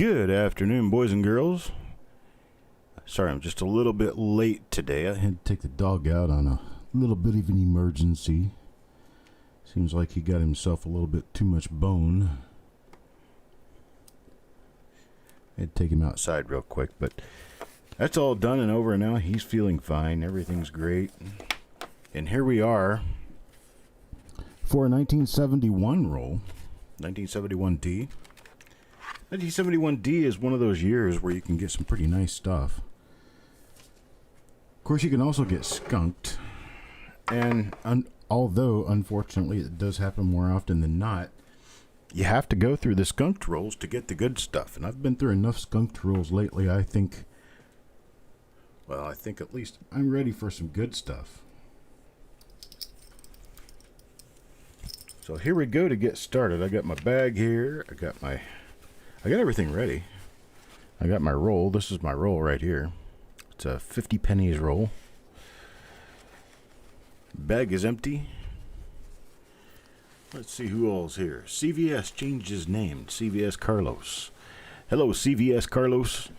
Good afternoon, boys and girls. Sorry, I'm just a little bit late today. I had to take the dog out on a little bit of an emergency. Seems like he got himself a little bit too much bone. I had to take him outside real quick, but that's all done and over now. He's feeling fine. Everything's great. And here we are for a 1971 roll. 1971D. 1971D is one of those years where you can get some pretty nice stuff. Of course, you can also get skunked. And although, unfortunately, it does happen more often than not, you have to go through the skunked rolls to get the good stuff. And I've been through enough skunked rolls lately, I think at least I'm ready for some good stuff. So here we go to get started. I got my bag here. I got everything ready. I got my roll. This is my roll right here. It's a 50 pennies roll. Bag is empty. Let's see who all's here. CVS changed his name. CVS Carlos. Hello, CVS Carlos.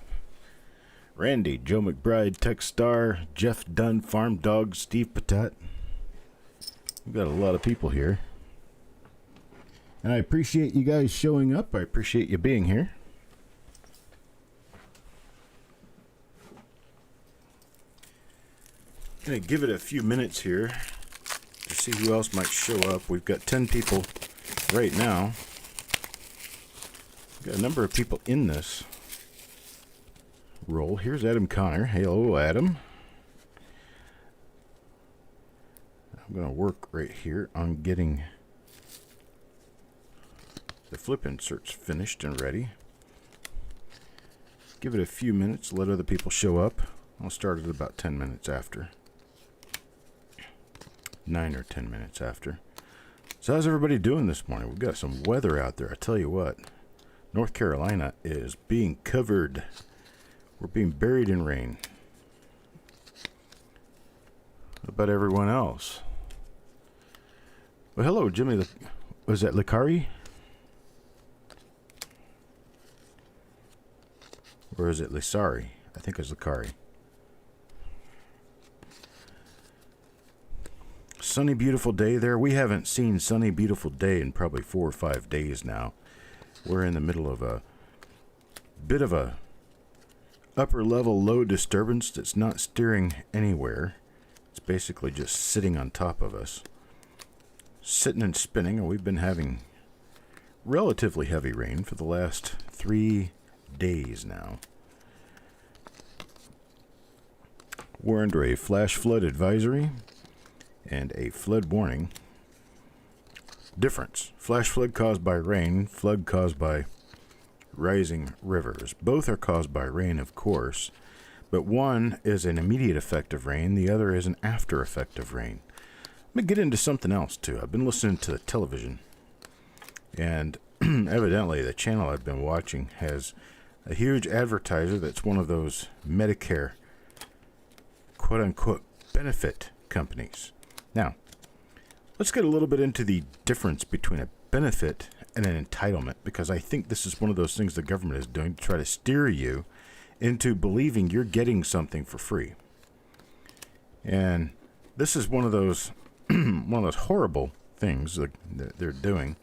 Randy, Joe McBride, Tech Star, Jeff Dunn, Farm Dog, Steve Patat. We've got a lot of people here. And I appreciate you guys showing up. I appreciate you being here. Gonna give it a few minutes here to see who else might show up. We've got 10 people right now. We've got a number of people in this roll. Here's Adam Connor. Hello, Adam. I'm gonna work right here on getting the flip inserts finished and ready. Give it a few minutes, let other people show up. I'll start at about 10 minutes after. 9 or 10 minutes after. So how's everybody doing this morning? We've got some weather out there. I tell you what, North Carolina is being covered. We're being buried in rain. What about everyone else? Well, hello, Jimmy. Was that Licari? Or is it Lisari? I think it's Licari. Sunny, beautiful day there. We haven't seen sunny, beautiful day in probably 4 or 5 days now. We're in the middle of a bit of a upper level low disturbance that's not steering anywhere. It's basically just sitting on top of us. Sitting and spinning, and we've been having relatively heavy rain for the last 3 days now. We're under a flash flood advisory and a flood warning. Difference: flash flood caused by rain, flood caused by rising rivers. Both are caused by rain, of course, but one is an immediate effect of rain, the other is an after effect of rain. Let me get into something else too. I've been listening to the television, and evidently the channel I've been watching has a huge advertiser that's one of those Medicare quote-unquote benefit companies. Now, let's get a little bit into the difference between a benefit and an entitlement, because I think this is one of those things the government is doing to try to steer you into believing you're getting something for free. And this is one of those horrible things that they're doing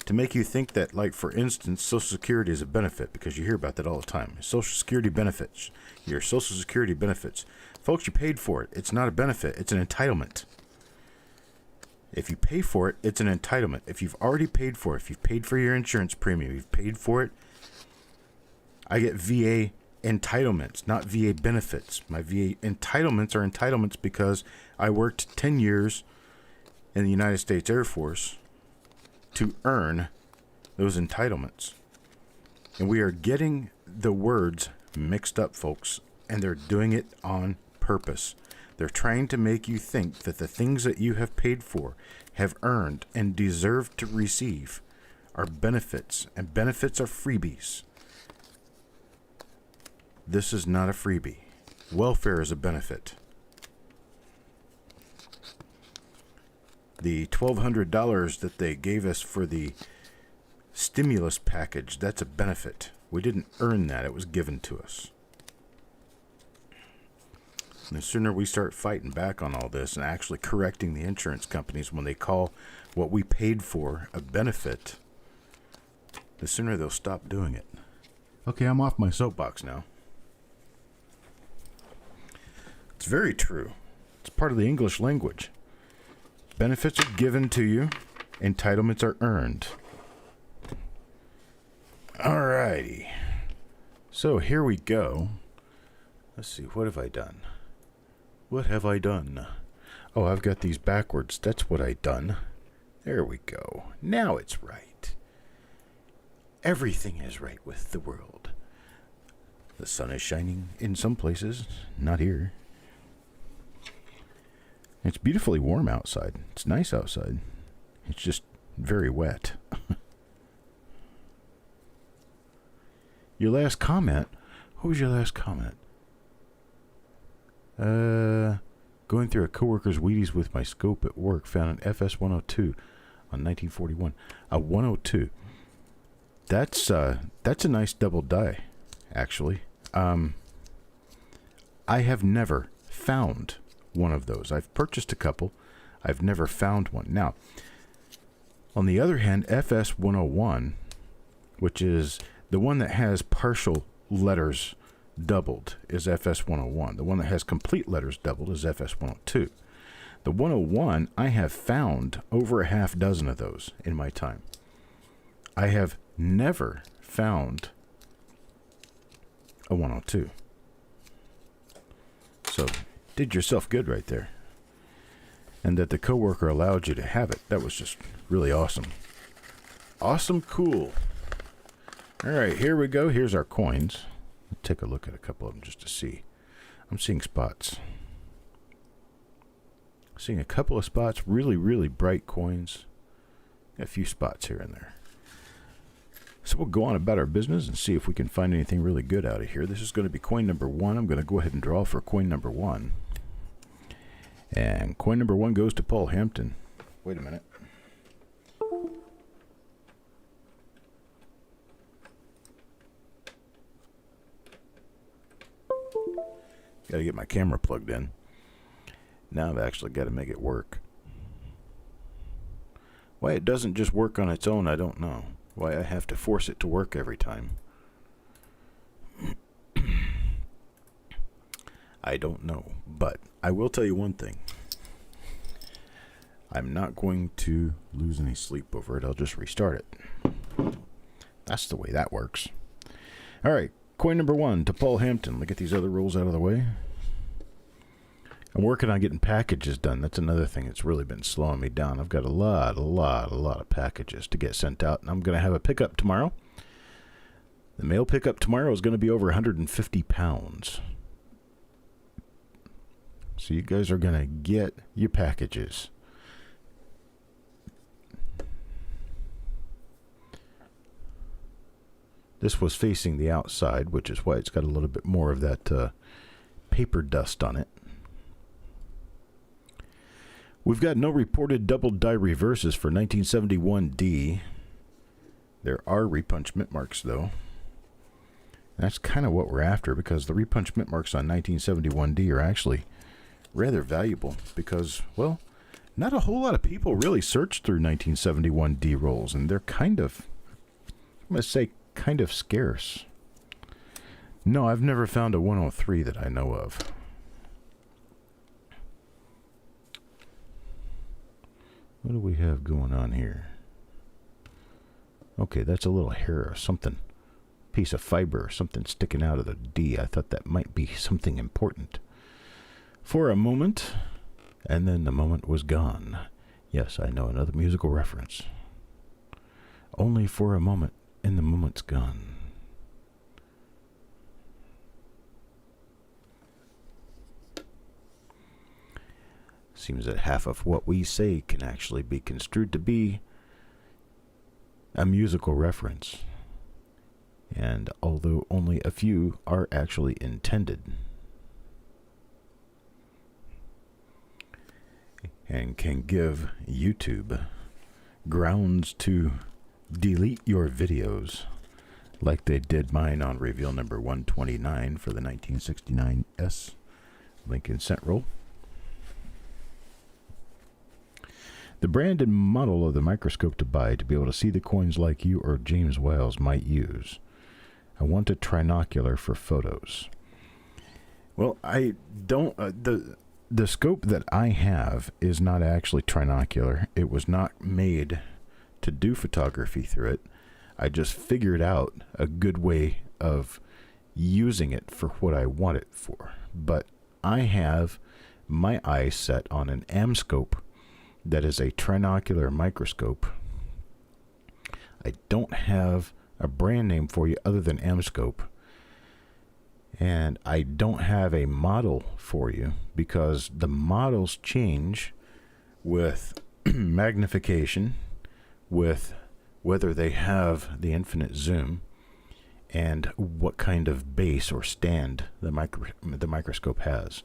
to make you think that, like, for instance, Social Security is a benefit, because you hear about that all the time. Social Security benefits. Your Social Security benefits. Folks, you paid for it. It's not a benefit. It's an entitlement. If you pay for it, it's an entitlement. If you've already paid for it, if you've paid for your insurance premium, you've paid for it, I get VA entitlements, not VA benefits. My VA entitlements are entitlements because I worked 10 years in the United States Air Force to earn those entitlements. And we are getting the words mixed up, folks, and they're doing it on purpose. They're trying to make you think that the things that you have paid for, have earned, and deserve to receive are benefits, and benefits are freebies. This is not a freebie. Welfare is a benefit. The $1,200 that they gave us for the stimulus package. That's a benefit. We didn't earn that. It was given to us. And the sooner we start fighting back on all this and actually correcting the insurance companies when they call what we paid for a benefit, the sooner they'll stop doing it. Okay, I'm off my soapbox now. It's very true. It's part of the English language. Benefits are given to you. Entitlements are earned. Alrighty. So here we go. Let's see, what have I done? What have I done? Oh, I've got these backwards. That's what I done. There we go. Now it's right. Everything is right with the world. The sun is shining in some places, not here. It's beautifully warm outside. It's nice outside. It's just very wet. Your last comment? What was your last comment? Going through a coworker's Wheaties with my scope at work, found an FS 102 on 1941. A 102. That's a nice double die, actually. I have never found one of those. I've purchased a couple. I've never found one. Now, on the other hand, FS 101, which is the one that has partial letters doubled, is FS 101. The one that has complete letters doubled is FS 102. The 101, I have found over a half dozen of those in my time. I have never found a 102. So, did yourself good right there. And that the coworker allowed you to have it, that was just really awesome. Awesome cool. Alright, here we go. Here's our coins. Let's take a look at a couple of them just to see. I'm seeing spots. Seeing a couple of spots, really, really bright coins. Got a few spots here and there. So we'll go on about our business and see if we can find anything really good out of here. This is going to be coin number 1. I'm going to go ahead and draw for coin number 1. And coin number 1 goes to Paul Hampton. Wait a minute. Got to get my camera plugged in. Now I've actually got to make it work. Why it doesn't just work on its own, I don't know. Why I have to force it to work every time. I don't know. But I will tell you one thing. I'm not going to lose any sleep over it. I'll just restart it. That's the way that works. All right. Coin number 1 to Paul Hampton. Let me get these other rules out of the way. I'm working on getting packages done. That's another thing that's really been slowing me down. I've got a lot of packages to get sent out, and I'm going to have a pickup tomorrow. The mail pickup tomorrow is going to be over 150 pounds. So you guys are going to get your packages. This was facing the outside, which is why it's got a little bit more of that paper dust on it. We've got no reported double die reverses for 1971D. There are repunch mint marks, though. That's kind of what we're after, because the repunch mint marks on 1971D are actually rather valuable, because, well, not a whole lot of people really search through 1971D rolls, and they're kind of, I'm going to say, kind of scarce. No, I've never found a 103 that I know of. What do we have going on here? Okay, that's a little hair or something. Piece of fiber or something sticking out of the D. I thought that might be something important. For a moment, and then the moment was gone. Yes, I know, another musical reference. Only for a moment, and the moment's gone. Seems that half of what we say can actually be construed to be a musical reference. And although only a few are actually intended. And can give YouTube grounds to delete your videos like they did mine on reveal number 129 for the 1969 S Lincoln Cent Roll. The brand and model of the microscope to buy to be able to see the coins like you or James Wiles might use. I want a trinocular for photos. Well, I don't... the scope that I have is not actually trinocular. It was not made to do photography through it. I just figured out a good way of using it for what I want it for. But I have my eyes set on an Amscope that is a trinocular microscope. I don't have a brand name for you other than Amscope. And I don't have a model for you because the models change with magnification, with whether they have the infinite zoom, and what kind of base or stand the microscope has.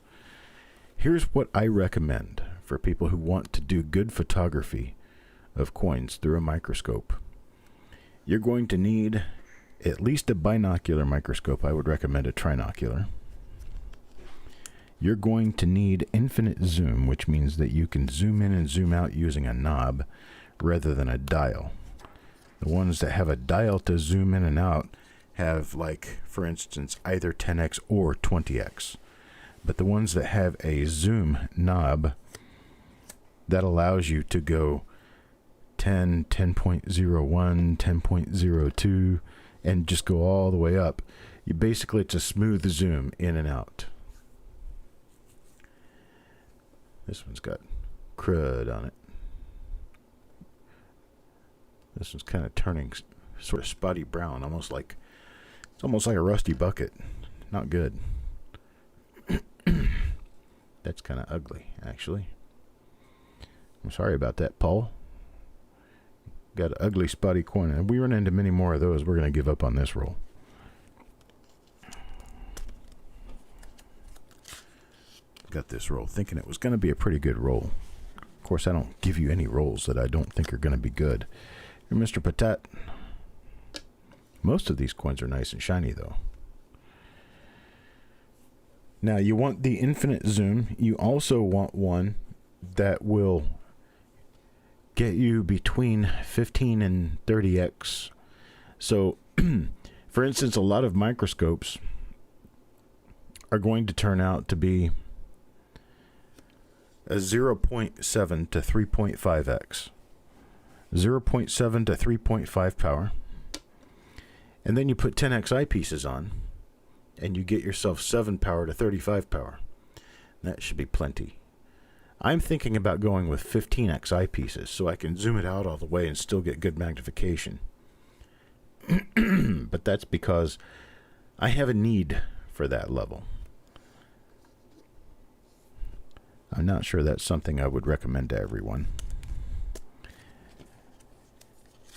Here's what I recommend for people who want to do good photography of coins through a microscope. You're going to need at least a binocular microscope. I would recommend a trinocular. You're going to need infinite zoom, which means that you can zoom in and zoom out using a knob rather than a dial. The ones that have a dial to zoom in and out have, like, for instance, either 10x or 20x. But the ones that have a zoom knob, that allows you to go 10, 10.01, 10.02, and just go all the way up. You basically, it's a smooth zoom in and out. This one's got crud on it. This one's kind of turning sort of spotty brown, almost like it's almost like a rusty bucket. Not good. That's kind of ugly, actually. I'm sorry about that, Paul. Got an ugly spotty coin, and we run into many more of those. We're going to give up on this roll. Got this roll thinking it was going to be a pretty good roll. Of course, I don't give you any rolls that I don't think are going to be good. You're Mr. Patat. Most of these coins are nice and shiny, though. Now, you want the infinite zoom. You also want one that will get you between 15 and 30x. So, for instance, a lot of microscopes are going to turn out to be a 0.7 to 3.5x. 0.7 to 3.5 power. And then you put 10x eyepieces on, and you get yourself 7 power to 35 power. That should be plenty. I'm thinking about going with 15x eyepieces so I can zoom it out all the way and still get good magnification. But that's because I have a need for that level. I'm not sure that's something I would recommend to everyone.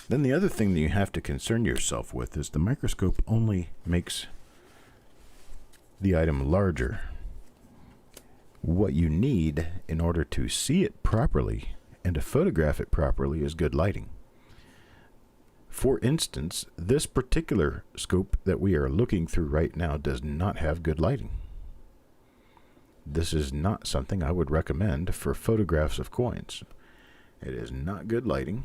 Then the other thing that you have to concern yourself with is the microscope only makes the item larger. What you need in order to see it properly and to photograph it properly is good lighting. For instance, this particular scope that we are looking through right now does not have good lighting. This is not something I would recommend for photographs of coins. It is not good lighting.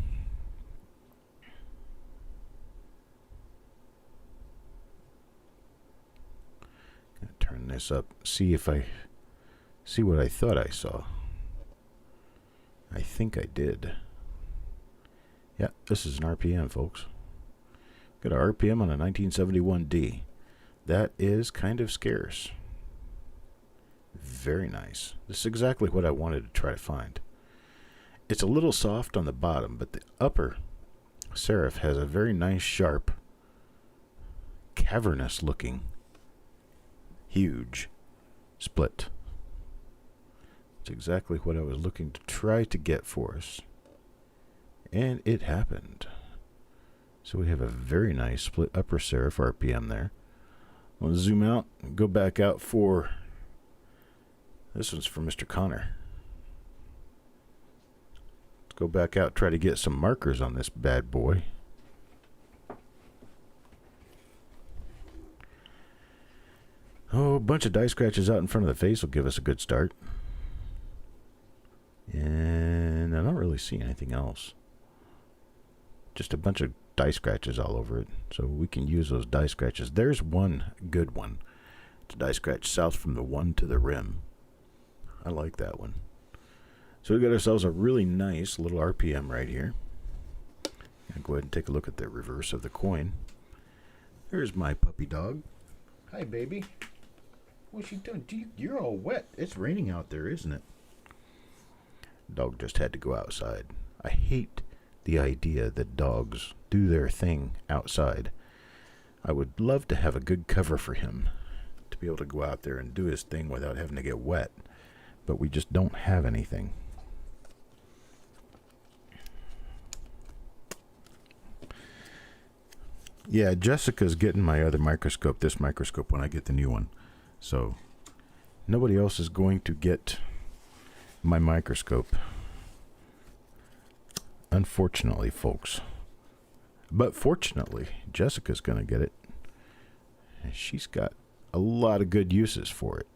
Gonna turn this up, see what I thought I saw. I think I did. Yeah, this is an RPM, folks. Got an RPM on a 1971D. That is kind of scarce. Very nice. This is exactly what I wanted to try to find. It's a little soft on the bottom, but the upper serif has a very nice, sharp, cavernous looking, huge split. It's exactly what I was looking to try to get for us. And it happened. So we have a very nice split upper serif RPM there. I'll zoom out and go back out for... This one's for Mr. Connor. Let's go back out, try to get some markers on this bad boy. bunch of die scratches out in front of the face will give us a good start. And I don't really see anything else. Just a bunch of die scratches all over it. So we can use those die scratches. There's one good one. It's a die scratch south from the one to the rim. I like that one. So we got ourselves a really nice little RPM right here. I'll go ahead and take a look at the reverse of the coin. There's my puppy dog. Hi, baby. What's she doing? You're all wet. It's raining out there, isn't it? Dog just had to go outside. I hate the idea that dogs do their thing outside. I would love to have a good cover for him to be able to go out there and do his thing without having to get wet. But we just don't have anything. Yeah, Jessica's getting my other microscope, this microscope, when I get the new one. So nobody else is going to get my microscope. Unfortunately, folks. But fortunately, Jessica's going to get it. And she's got a lot of good uses for it.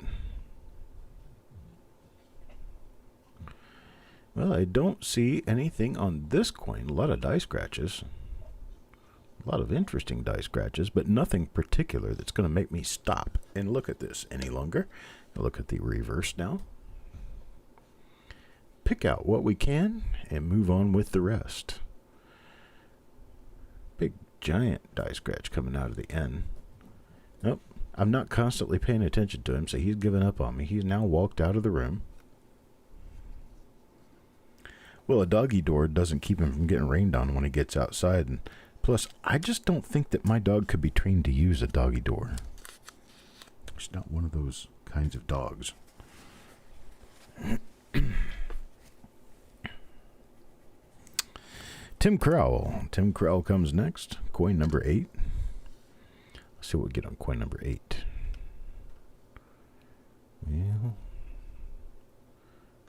Well, I don't see anything on this coin. A lot of die scratches. A lot of interesting die scratches, but nothing particular that's going to make me stop and look at this any longer. I'll look at the reverse now. Pick out what we can and move on with the rest. Big giant die scratch coming out of the end. Nope, I'm not constantly paying attention to him, so he's given up on me. He's now walked out of the room. Well, a doggy door doesn't keep him from getting rained on when he gets outside, and plus, I just don't think that my dog could be trained to use a doggy door. He's not one of those kinds of dogs. Tim Crowell. Tim Crowell comes next. Coin number 8. Let's see what we get on coin number 8. Well,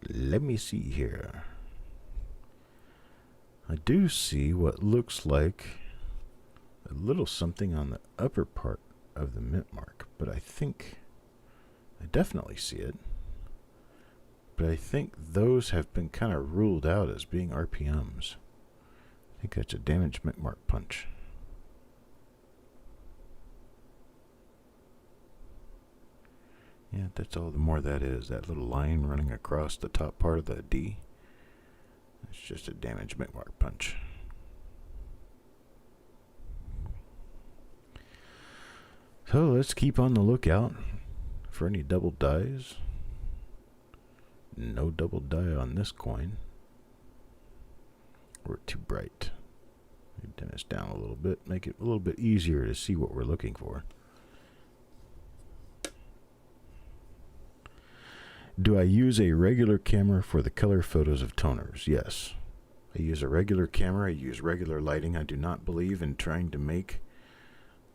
let me see here. I do see what looks like a little something on the upper part of the mint mark, but I think I definitely see it. But I think those have been kind of ruled out as being RPMs. I think that's a damaged mint mark punch. Yeah, that's all the more that is. That little line running across the top part of the D. It's just a damaged mint mark punch. So let's keep on the lookout for any double dies. No double die on this coin. We're too bright. Dim this down a little bit, make it a little bit easier to see what we're looking for. Do I use a regular camera for the color photos of toners? Yes. I use a regular camera. I use regular lighting. I do not believe in trying to make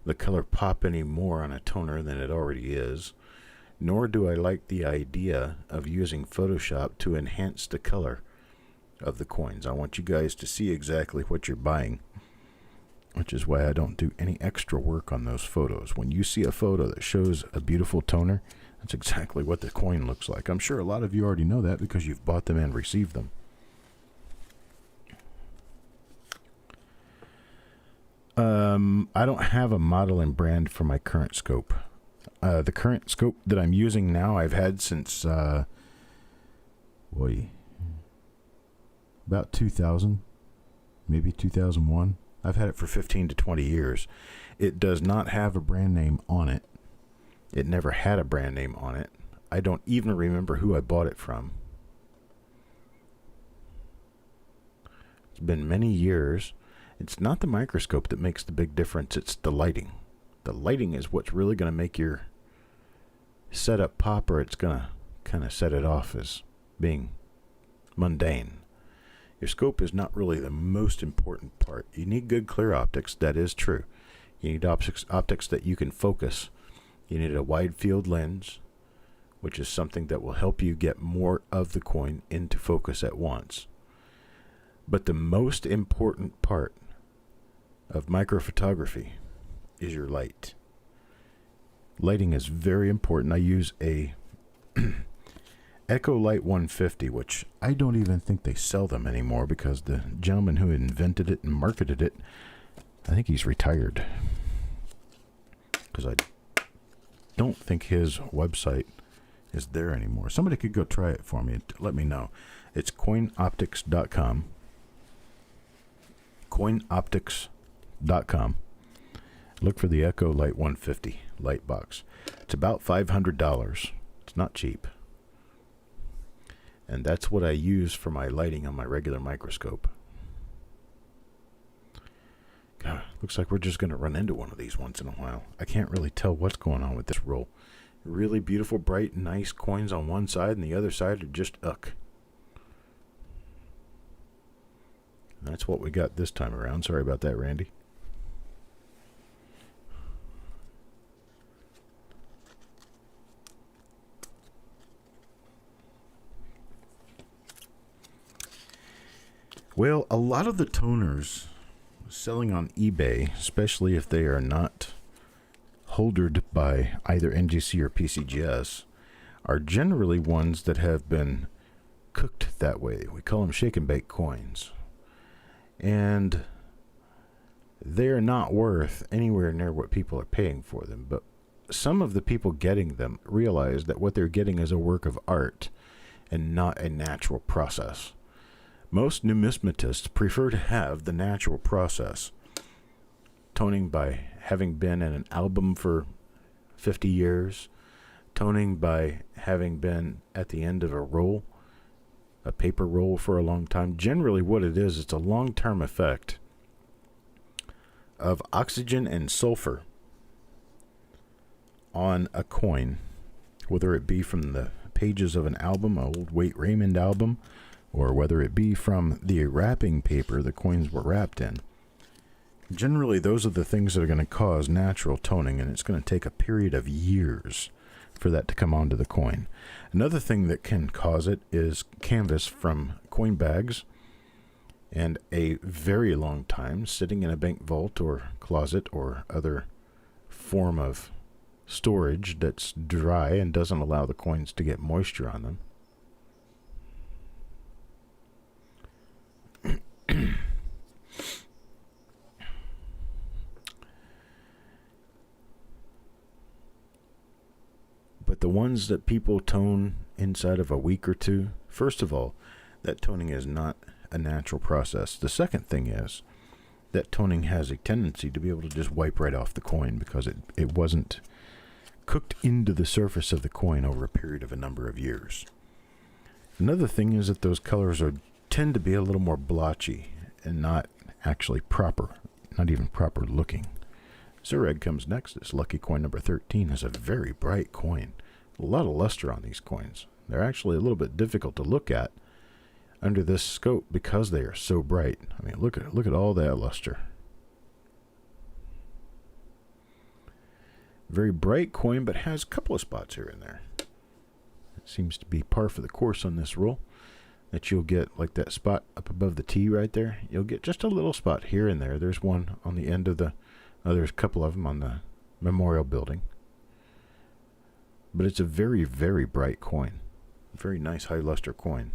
the color pop any more on a toner than it already is. Nor do I like the idea of using Photoshop to enhance the color of the coins. I want you guys to see exactly what you're buying, which is why I don't do any extra work on those photos. When you see a photo that shows a beautiful toner, that's exactly what the coin looks like. I'm sure a lot of you already know that because you've bought them and received them. I don't have a model and brand for my current scope. The current scope that I'm using now, I've had since, about 2000, maybe 2001. I've had it for 15 to 20 years. It does not have a brand name on it. It never had a brand name on it. I don't even remember who I bought it from. It's been many years. It's not the microscope that makes the big difference. It's the lighting. The lighting is what's really going to make your setup pop, or it's going to kind of set it off as being mundane. Your scope is not really the most important part. You need good clear optics. That is true. You need optics that you can focus. You need a wide field lens, which is something that will help you get more of the coin into focus at once. But the most important part of microphotography is your light. lighting is very important. I use a Echo Light 150, which I don't even think they sell them anymore because the gentleman who invented it and marketed it, I think he's retired. Because I don't think his website is there anymore. Somebody could go try it for me. Let me know. It's coinoptics.com. Coinoptics.com. Look for the Echo Light 150 light box. It's about $500. It's not cheap. And that's what I use for my lighting on my regular microscope. God, looks like we're just going to run into one of these once in a while. I can't really tell what's going on with this roll. Really beautiful, bright, nice coins on one side, and the other side are just uck. And that's what we got this time around. Sorry about that, Randy. Well, a lot of the toners selling on eBay, especially if they are not holdered by either NGC or PCGS, are generally ones that have been cooked that way. We call them shake and bake coins. And they're not worth anywhere near what people are paying for them. But some of the people getting them realize that what they're getting is a work of art and not a natural process. Most numismatists prefer to have the natural process. Toning by having been in an album for 50 years. Toning by having been at the end of a roll, a paper roll for a long time. Generally what it is, it's a long-term effect of oxygen and sulfur on a coin, whether it be from the pages of an album, an old Waite Raymond album, or whether it be from the wrapping paper the coins were wrapped in. Generally, those are the things that are going to cause natural toning, and it's going to take a period of years for that to come onto the coin. Another thing that can cause it is canvas from coin bags, and a very long time sitting in a bank vault or closet or other form of storage that's dry and doesn't allow the coins to get moisture on them. But the ones that people tone inside of a week or two, first of all, that toning is not a natural process. The second thing is that toning has a tendency to be able to just wipe right off the coin because it wasn't cooked into the surface of the coin over a period of a number of years. Another thing is that those colors tend to be a little more blotchy and not actually proper, not even proper looking. Orig comes next. It's lucky coin number 13. Is a very bright coin. A lot of luster on these coins. They're actually a little bit difficult to look at under this scope because they are so bright. I mean, look at all that luster. Very bright coin, but has a couple of spots here and there. It seems to be par for the course on this roll. That you'll get like that spot up above the T right there. You'll get just a little spot here and there. There's one on the end of the... there's a couple of them on the memorial building. But it's a very, very bright coin. Very nice high luster coin.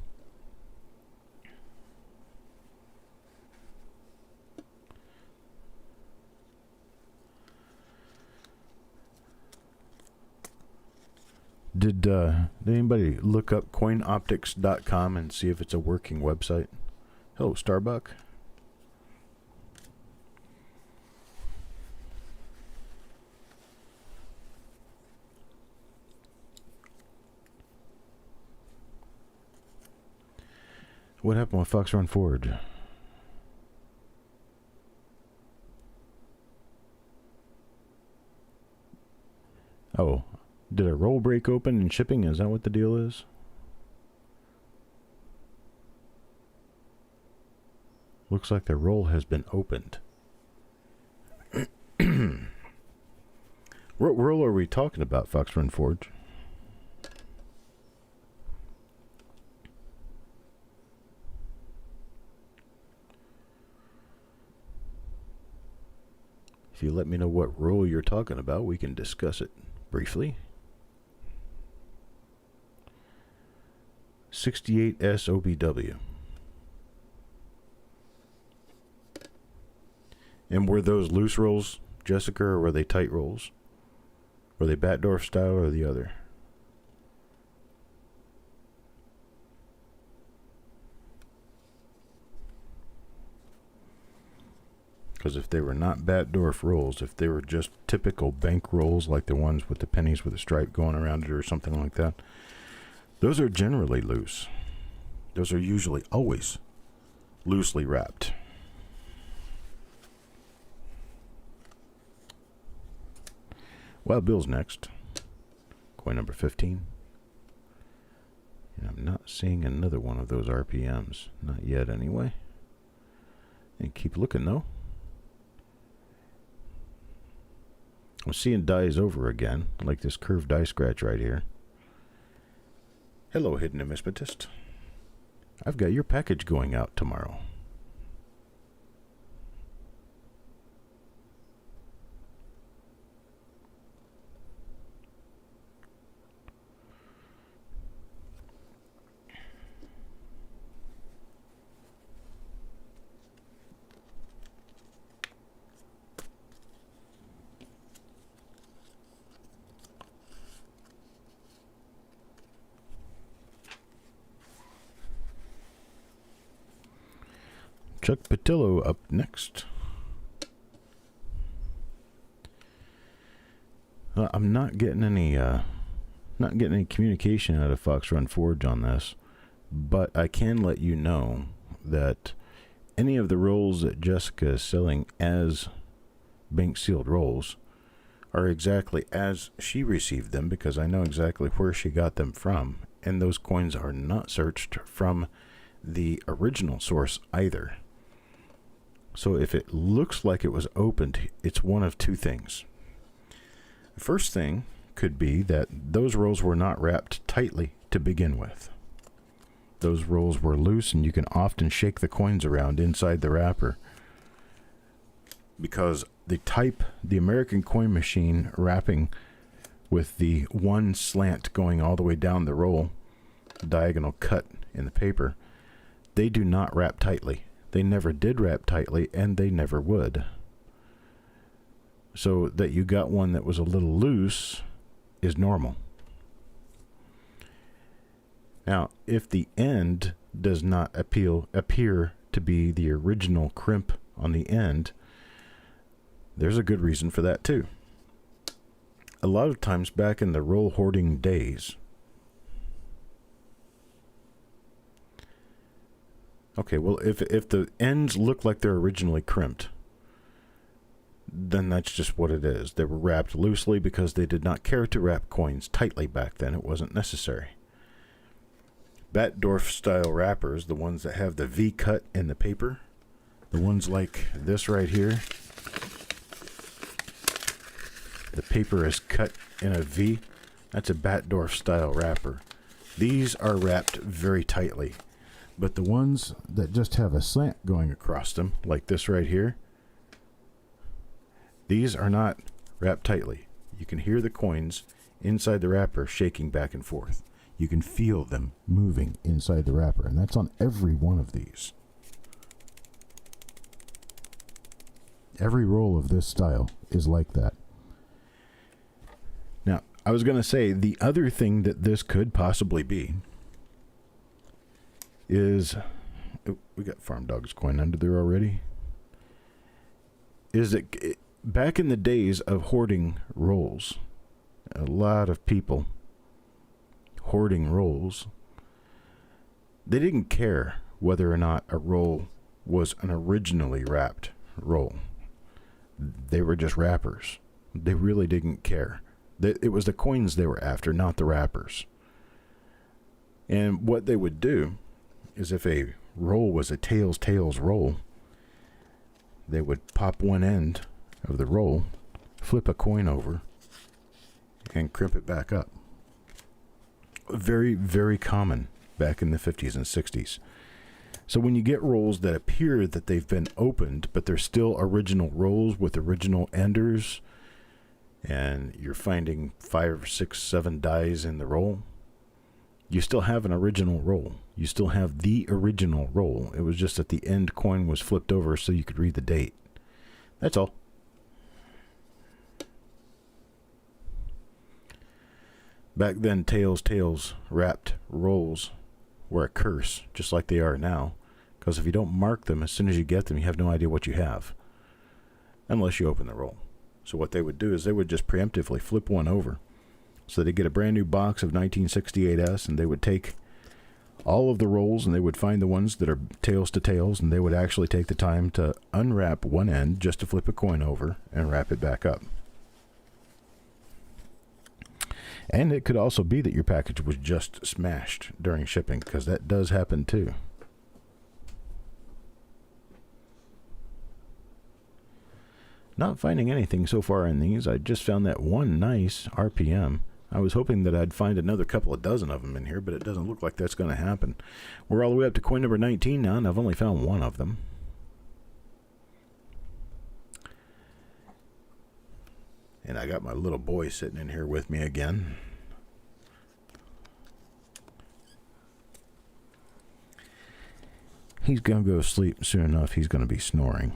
Did anybody look up coinoptics.com and see if it's a working website? Hello, Starbuck. What happened with Fox Run Forge? Oh, did a roll break open in shipping? Is that what the deal is? Looks like the roll has been opened. What roll are we talking about, Fox Run Forge? If you let me know what roll you're talking about, we can discuss it briefly. 68 SOBW. And were those loose rolls, Jessica, or were they tight rolls? Were they Batdorf style or the other? Because if they were not Batdorf rolls, if they were just typical bank rolls like the ones with the pennies with a stripe going around it or something like that, those are generally loose. Those are usually always loosely wrapped. Wild Bill's next. Coin number 15. And I'm not seeing another one of those RPMs. Not yet, anyway. And keep looking, though. I'm seeing dies over again, like this curved die scratch right here. Hello, hidden numismatist. I've got your package going out tomorrow. Chuck Patillo up next. I'm not getting any communication out of Fox Run Forge on this, but I can let you know that any of the rolls that Jessica is selling as bank sealed rolls are exactly as she received them, because I know exactly where she got them from, and those coins are not searched from the original source either. So if it looks like it was opened, it's one of two things. The first thing could be that those rolls were not wrapped tightly to begin with. Those rolls were loose, and you can often shake the coins around inside the wrapper, because the American coin machine wrapping with the one slant going all the way down the roll, diagonal cut in the paper, they do not wrap tightly. They never did wrap tightly, and they never would. So that you got one that was a little loose is normal. Now, if the end does not appear to be the original crimp on the end, there's a good reason for that too. A lot of times back in the roll hoarding days, okay, well, if the ends look like they're originally crimped, then that's just what it is. They were wrapped loosely because they did not care to wrap coins tightly back then. It wasn't necessary. Batdorf style wrappers, the ones that have the V cut in the paper, the ones like this right here, the paper is cut in a V, that's a Batdorf style wrapper. These are wrapped very tightly. But the ones that just have a slant going across them, like this right here, these are not wrapped tightly. You can hear the coins inside the wrapper shaking back and forth. You can feel them moving inside the wrapper, and that's on every one of these. Every roll of this style is like that. Now, I was going to say, the other thing that this could possibly be is, we got Farm Dog's coin under there already, is that back in the days of hoarding rolls, a lot of people hoarding rolls, they didn't care whether or not a roll was an originally wrapped roll. They were just wrappers. They really didn't care. It was the coins they were after, not the wrappers. And what they would do is, if a roll was a tails roll, they would pop one end of the roll, flip a coin over, and crimp it back up. Very, very common back in the 50s and 60s. So when you get rolls that appear that they've been opened, but they're still original rolls with original enders, and you're finding 5, 6, 7 dies in the roll, you still have an original roll. You still have the original roll. It was just that the end coin was flipped over so you could read the date. That's all. Back then, tails wrapped rolls were a curse, just like they are now. Because if you don't mark them, as soon as you get them, you have no idea what you have. Unless you open the roll. So what they would do is they would just preemptively flip one over. So they'd get a brand new box of 1968S, and they would take all of the rolls, and they would find the ones that are tails to tails, and they would actually take the time to unwrap one end just to flip a coin over and wrap it back up. And it could also be that your package was just smashed during shipping, because that does happen too. Not finding anything so far in these. I just found that one nice RPM. I was hoping that I'd find another couple of dozen of them in here, but it doesn't look like that's going to happen. We're all the way up to coin number 19 now, and I've only found one of them. And I got my little boy sitting in here with me again. He's going to go to sleep soon enough. He's going to be snoring.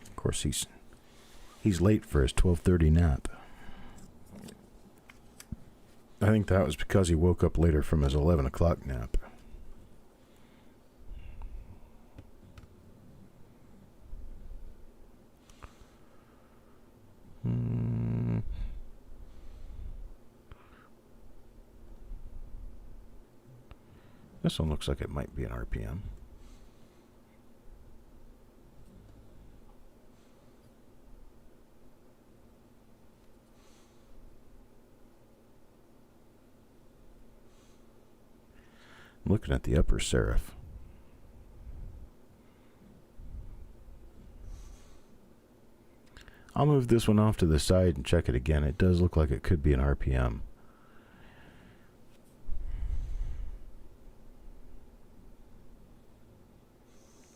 Of course, he's late for his 12:30 nap. I think that was because he woke up later from his 11 o'clock nap. This one looks like it might be an RPM. I'm looking at the upper serif. I'll move this one off to the side and check it again. It does look like it could be an RPM.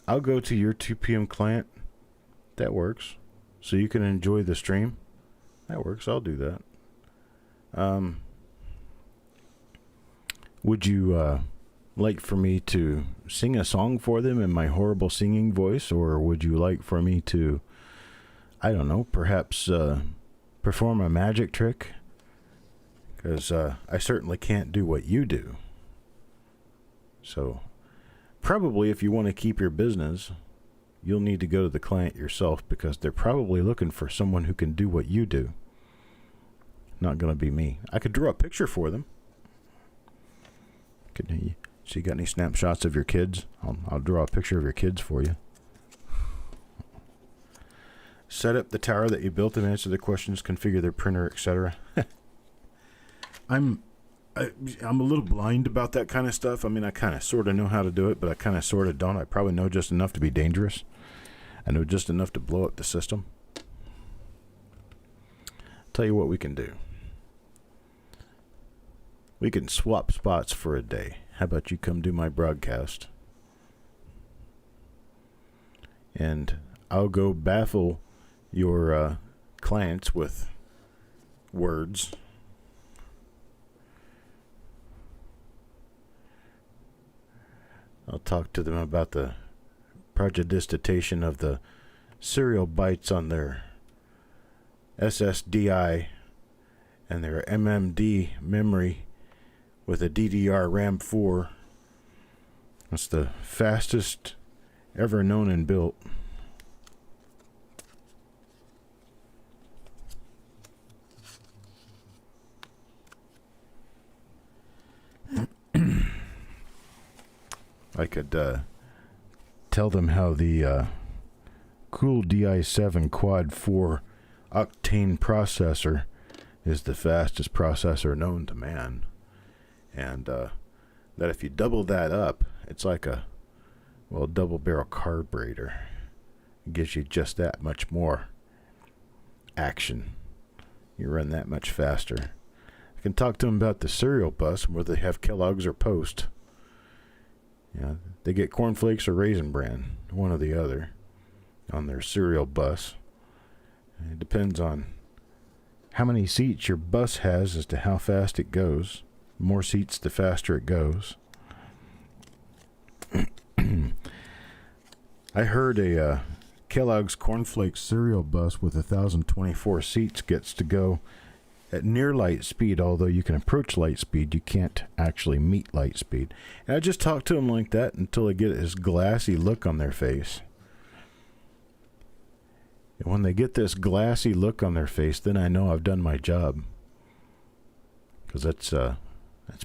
I'll go to your 2 p.m. client. That works. So you can enjoy the stream. That works. I'll do that. Would you like for me to sing a song for them in my horrible singing voice? Or would you like for me to, I don't know, perhaps perform a magic trick? Because I certainly can't do what you do. So probably if you want to keep your business, you'll need to go to the client yourself, because they're probably looking for someone who can do what you do. Not going to be me. I could draw a picture for them. So you got any snapshots of your kids? I'll draw a picture of your kids for you. Set up the tower that you built and answer the questions, configure their printer, etc. I'm a little blind about that kind of stuff. I mean, I kind of sort of know how to do it, but I kind of sort of don't. I probably know just enough to be dangerous. I know just enough to blow up the system. Tell you what we can do. We can swap spots for a day. How about you come do my broadcast? And I'll go baffle your clients with words. I'll talk to them about the prodigitation of the serial bytes on their SSDI and their MMD memory with a DDR RAM 4. That's the fastest ever known and built. I could tell them how the Cool DI7 Quad 4 octane processor is the fastest processor known to man. And that if you double that up, it's like a, well, double barrel carburetor. It gives you just that much more action. You run that much faster. I can talk to them about the cereal bus, whether they have Kellogg's or Post. Yeah, they get cornflakes or Raisin Bran, one or the other, on their cereal bus. It depends on how many seats your bus has as to how fast it goes. The more seats, the faster it goes. I heard a Kellogg's Cornflakes cereal bus with 1,024 seats gets to go at near light speed, although you can approach light speed, you can't actually meet light speed. And I just talk to them like that until I get this glassy look on their face. And when they get this glassy look on their face, then I know I've done my job. Because that's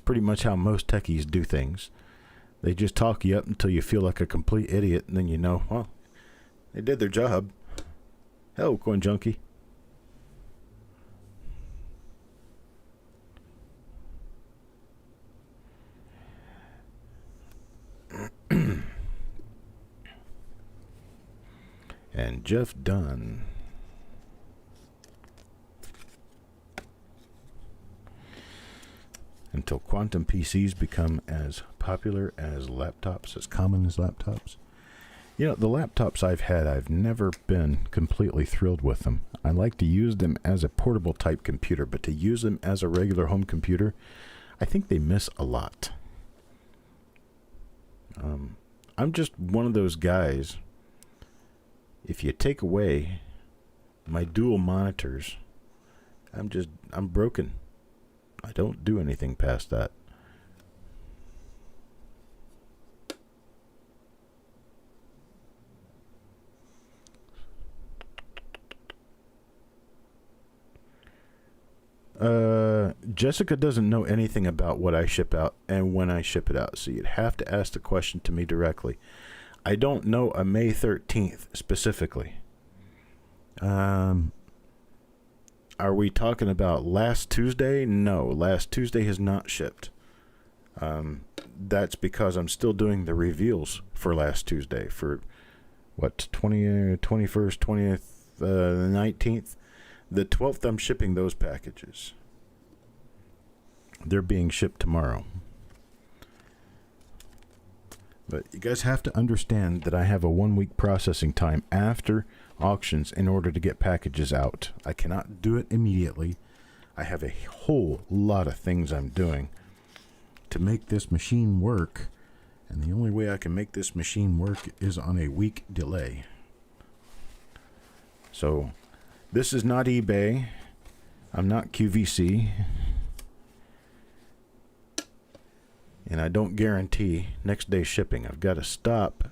pretty much how most techies do things. They just talk you up until you feel like a complete idiot, and then you know, well, they did their job. Hello, Coin Junkie. And Jeff Dunn. Until quantum PCs become as popular as laptops, as common as laptops. You know, the laptops I've had, I've never been completely thrilled with them. I like to use them as a portable type computer, but to use them as a regular home computer, I think they miss a lot. I'm just one of those guys. If you take away my dual monitors, I'm broken. I don't do anything past that. Jessica doesn't know anything about what I ship out and when I ship it out, so you'd have to ask the question to me directly. I don't know a May 13th specifically. Are we talking about last Tuesday? No, last Tuesday has not shipped. That's because I'm still doing the reveals for last Tuesday for what, 21st, 20th, the 19th. The 12th, I'm shipping those packages. They're being shipped tomorrow. But you guys have to understand that I have a 1-week processing time after auctions in order to get packages out. I cannot do it immediately. I have a whole lot of things I'm doing to make this machine work. And the only way I can make this machine work is on a week delay. So this is not eBay. I'm not QVC. And I don't guarantee next day shipping. I've got to stop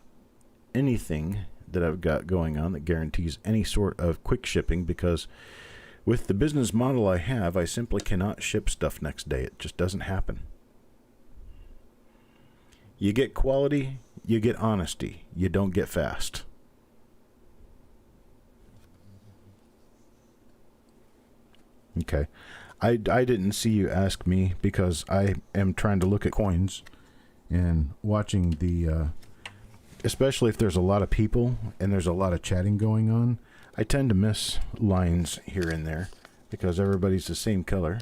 anything that I've got going on that guarantees any sort of quick shipping, because with the business model I have, I simply cannot ship stuff next day. It just doesn't happen. You get quality, you get honesty. You don't get fast. Okay. I didn't see you ask me because I am trying to look at coins and watching the, especially if there's a lot of people and there's a lot of chatting going on, I tend to miss lines here and there because everybody's the same color.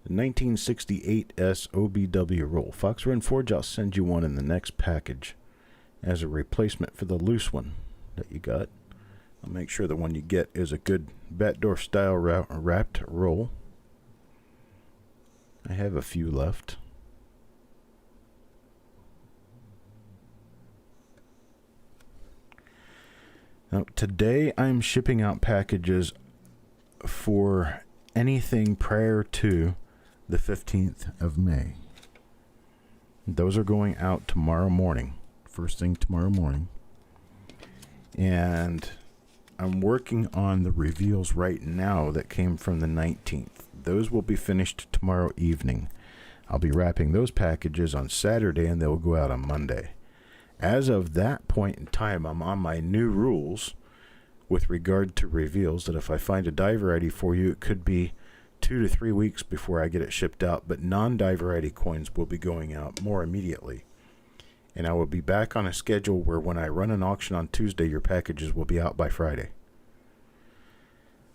The 1968 SOBW roll. Fox Run Forge, I'll send you one in the next package as a replacement for the loose one that you got. I'll make sure the one you get is a good Batdorf style wrapped roll. I have a few left. Now, today I'm shipping out packages for anything prior to the 15th of May. Those are going out tomorrow morning, first thing tomorrow morning. And I'm working on the reveals right now that came from the 19th. Those will be finished tomorrow evening. I'll be wrapping those packages on Saturday and they'll go out on Monday. As of that point in time, I'm on my new rules with regard to reveals, that if I find a die variety for you, it could be 2 to 3 weeks before I get it shipped out, but non-die variety coins will be going out more immediately. And I will be back on a schedule where when I run an auction on Tuesday, your packages will be out by Friday.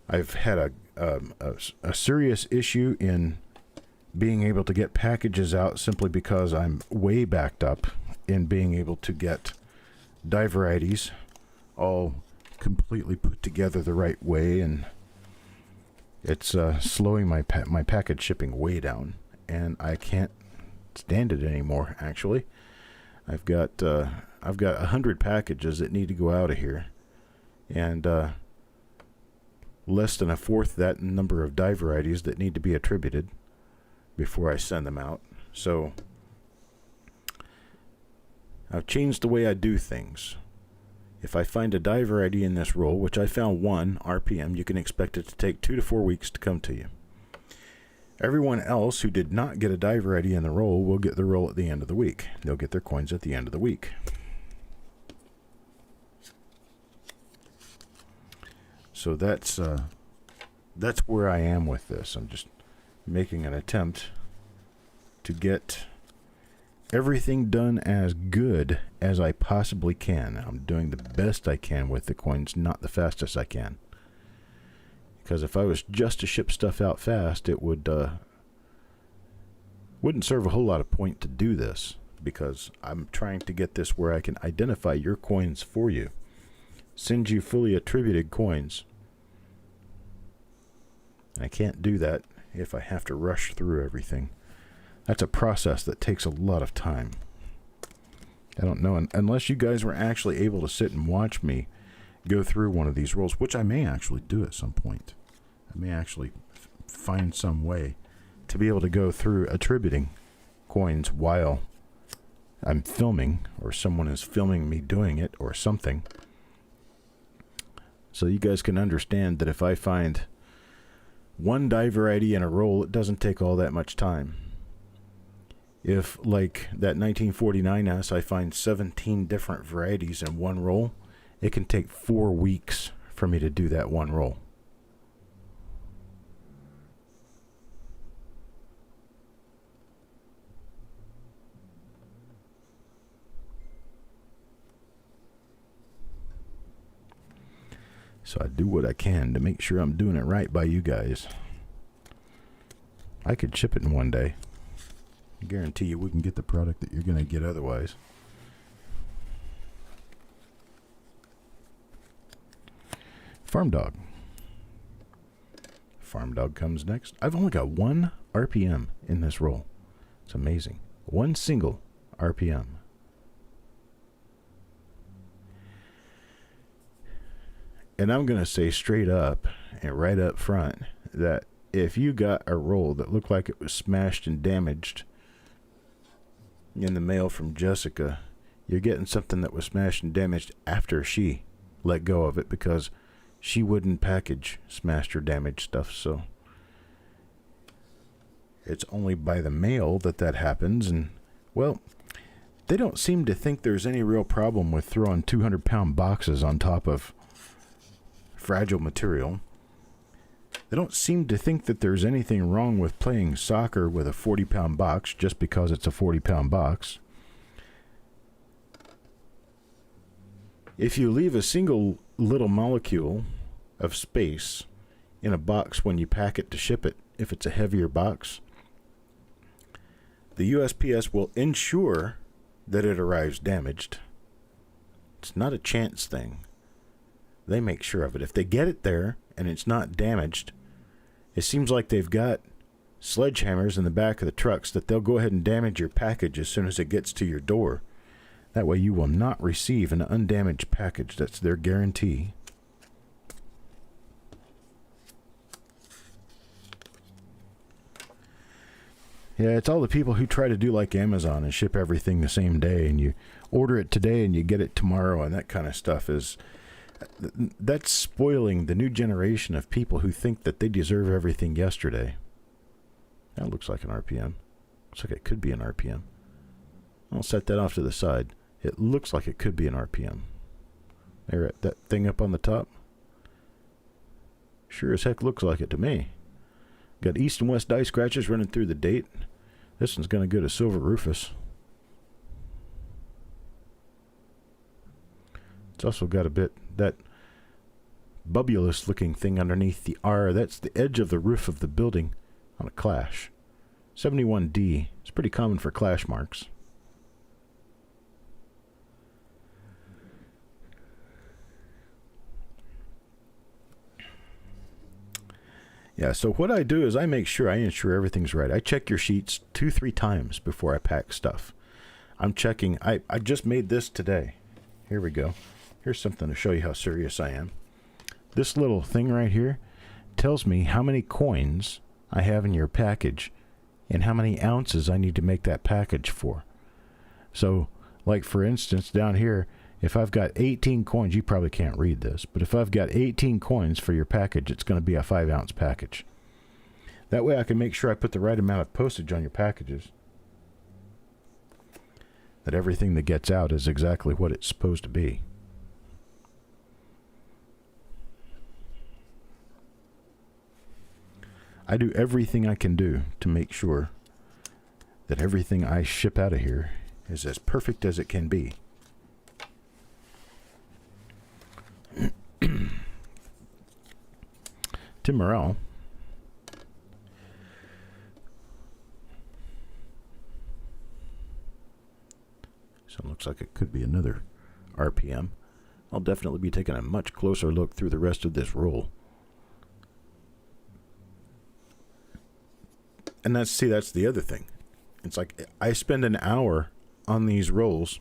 I've had a serious issue in being able to get packages out simply because I'm way backed up in being able to get die varieties all completely put together the right way, and it's slowing my package shipping way down, and I can't stand it anymore. Actually, I've got 100 packages that need to go out of here, and less than a fourth that number of die varieties that need to be attributed before I send them out. So I've changed the way I do things. If I find a die variety in this roll, which I found one RPM, you can expect it to take 2 to 4 weeks to come to you. Everyone else who did not get a die variety in the roll will get the roll at the end of the week. They'll get their coins at the end of the week. So that's where I am with this. I'm just making an attempt to get everything done as good as I possibly can. I'm doing the best I can with the coins, not the fastest I can. Because if I was just to ship stuff out fast, it wouldn't serve a whole lot of point to do this, because I'm trying to get this where I can identify your coins for you, send you fully attributed coins. And I can't do that if I have to rush through everything. That's a process that takes a lot of time. I don't know, unless you guys were actually able to sit and watch me go through one of these rolls, which I may actually do at some point. I may actually find some way to be able to go through attributing coins while I'm filming, or someone is filming me doing it, or something. So you guys can understand that if I find one die variety in a roll, it doesn't take all that much time. If, like that 1949S, I find 17 different varieties in one roll, it can take 4 weeks for me to do that one roll. So I do what I can to make sure I'm doing it right by you guys. I could ship it in one day. I guarantee you we can get the product that you're going to get otherwise. Farm Dog. Farm Dog comes next. I've only got 1 RPM in this roll. It's amazing. 1 single RPM. And I'm going to say straight up and right up front that if you got a roll that looked like it was smashed and damaged in the mail from Jessica, you're getting something that was smashed and damaged after she let go of it, because she wouldn't package smashed or damaged stuff. So it's only by the mail that happens. And, well, they don't seem to think there's any real problem with throwing 200-pound boxes on top of fragile material. They don't seem to think that there's anything wrong with playing soccer with a 40-pound box just because it's a 40-pound box. If you leave a single little molecule of space in a box when you pack it to ship it, if it's a heavier box, the USPS will ensure that it arrives damaged. It's not a chance thing. They make sure of it. If they get it there and it's not damaged, it seems like they've got sledgehammers in the back of the trucks that they'll go ahead and damage your package as soon as it gets to your door. That way you will not receive an undamaged package. That's their guarantee. Yeah, it's all the people who try to do like Amazon and ship everything the same day, and you order it today and you get it tomorrow, and that kind of stuff that's spoiling the new generation of people who think that they deserve everything yesterday. That looks like an RPM. Looks like it could be an RPM. I'll set that off to the side. It looks like it could be an RPM. There, that thing up on the top. Sure as heck looks like it to me. Got east and west die scratches running through the date. This one's going to go to Silver Rufus. It's also got a bit, that bubulous looking thing underneath the R. That's the edge of the roof of the building on a clash. 71D. It's pretty common for clash marks. Yeah, so what I do is I ensure everything's right. I check your sheets 2-3 times before I pack stuff. I'm checking. I just made this today. Here we go. Here's something to show you how serious I am. This little thing right here tells me how many coins I have in your package and how many ounces I need to make that package for. So, like for instance, down here, if I've got 18 coins, you probably can't read this, but if I've got 18 coins for your package, it's going to be a 5-ounce package. That way I can make sure I put the right amount of postage on your packages. That everything that gets out is exactly what it's supposed to be. I do everything I can do to make sure that everything I ship out of here is as perfect as it can be. Tim Morrell. So it looks like it could be another RPM. I'll definitely be taking a much closer look through the rest of this roll. And that's the other thing. It's like I spend an hour on these rolls